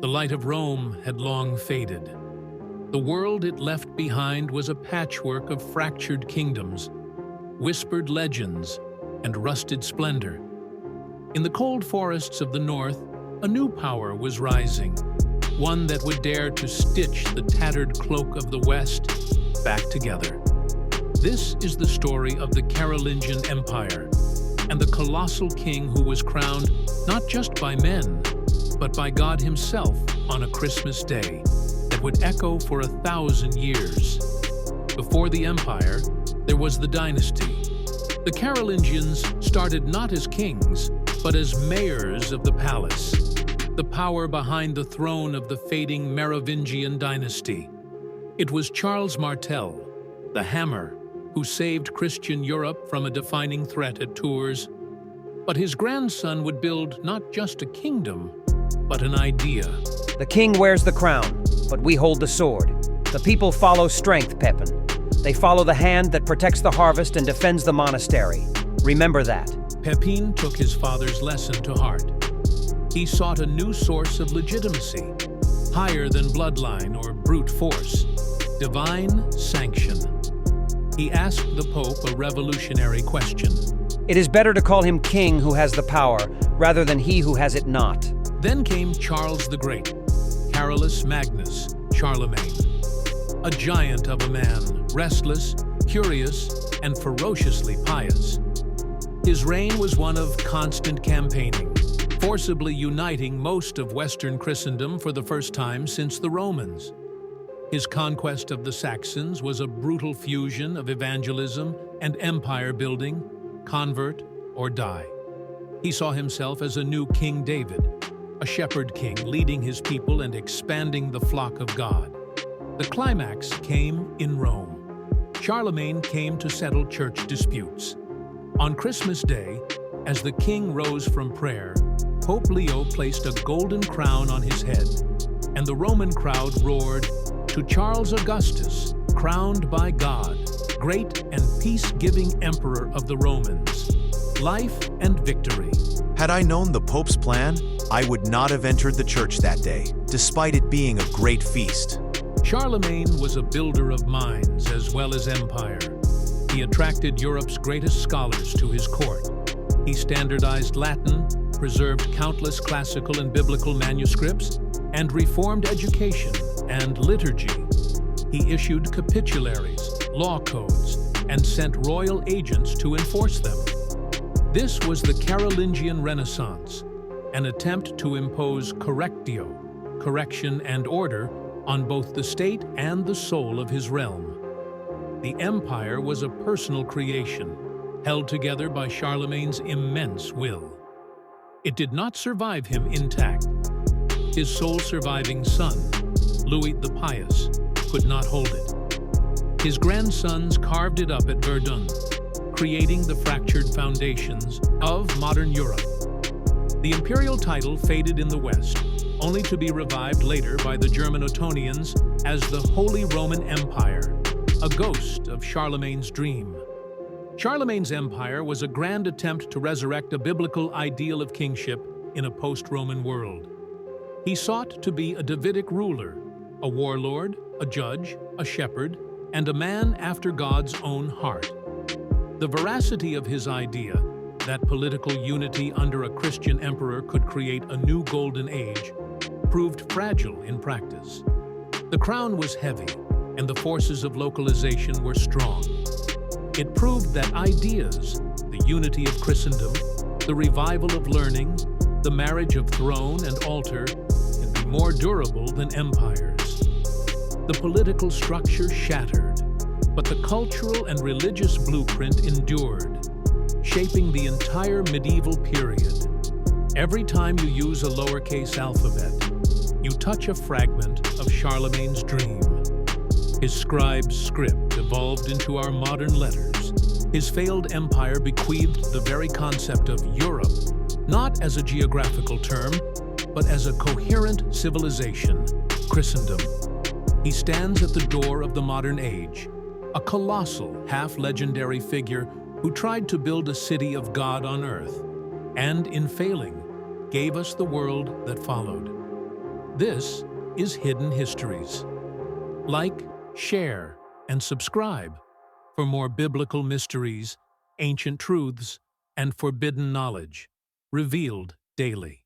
The light of Rome had long faded. The world it left behind was a patchwork of fractured kingdoms, whispered legends, and rusted splendor. In the cold forests of the north, a new power was rising, one that would dare to stitch the tattered cloak of the West back together. This is the story of the Carolingian Empire and the colossal king who was crowned not just by men, but by God himself on a Christmas day that would echo for 1,000 years. Before the empire, there was the dynasty. The Carolingians started not as kings, but as mayors of the palace, the power behind the throne of the fading Merovingian dynasty. It was Charles Martel, the Hammer, who saved Christian Europe from a defining threat at Tours. But his grandson would build not just a kingdom, but an idea. The king wears the crown, but we hold the sword. The people follow strength, Pepin. They follow the hand that protects the harvest and defends the monastery. Remember that. Pepin took his father's lesson to heart. He sought a new source of legitimacy, higher than bloodline or brute force, divine sanction. He asked the Pope a revolutionary question. It is better to call him king who has the power, rather than he who has it not. Then came Charles the Great, Carolus Magnus, Charlemagne. A giant of a man, restless, curious, and ferociously pious. His reign was one of constant campaigning, forcibly uniting most of Western Christendom for the first time since the Romans. His conquest of the Saxons was a brutal fusion of evangelism and empire building, convert or die. He saw himself as a new King David, a shepherd king leading his people and expanding the flock of God. The climax came in Rome. Charlemagne came to settle church disputes. On Christmas Day, as the king rose from prayer, Pope Leo placed a golden crown on his head, and the Roman crowd roared, "To Charles Augustus, crowned by God, great and peace-giving emperor of the Romans, life and victory." Had I known the Pope's plan, I would not have entered the church that day, despite it being a great feast. Charlemagne was a builder of minds as well as empire. He attracted Europe's greatest scholars to his court. He standardized Latin, preserved countless classical and biblical manuscripts, and reformed education and liturgy. He issued capitularies, law codes, and sent royal agents to enforce them. This was the Carolingian Renaissance, an attempt to impose correctio, correction and order, on both the state and the soul of his realm. The empire was a personal creation, held together by Charlemagne's immense will. It did not survive him intact. His sole surviving son, Louis the Pious, could not hold it. His grandsons carved it up at Verdun, creating the fractured foundations of modern Europe. The imperial title faded in the West, only to be revived later by the German Ottonians as the Holy Roman Empire, a ghost of Charlemagne's dream. Charlemagne's empire was a grand attempt to resurrect a biblical ideal of kingship in a post-Roman world. He sought to be a Davidic ruler, a warlord, a judge, a shepherd, and a man after God's own heart. The veracity of his idea, that political unity under a Christian emperor could create a new golden age, proved fragile in practice. The crown was heavy, and the forces of localization were strong. It proved that ideas, the unity of Christendom, the revival of learning, the marriage of throne and altar, can be more durable than empires. The political structure shattered, but the cultural and religious blueprint endured, shaping the entire medieval period. Every time you use a lowercase alphabet, you touch a fragment of Charlemagne's dream. His scribe's script evolved into our modern letters. His failed empire bequeathed the very concept of Europe, not as a geographical term, but as a coherent civilization, Christendom. He stands at the door of the modern age, a colossal, half-legendary figure who tried to build a city of God on earth, and in failing, gave us the world that followed. This is Hidden Histories. Like, share, and subscribe for more biblical mysteries, ancient truths, and forbidden knowledge revealed daily.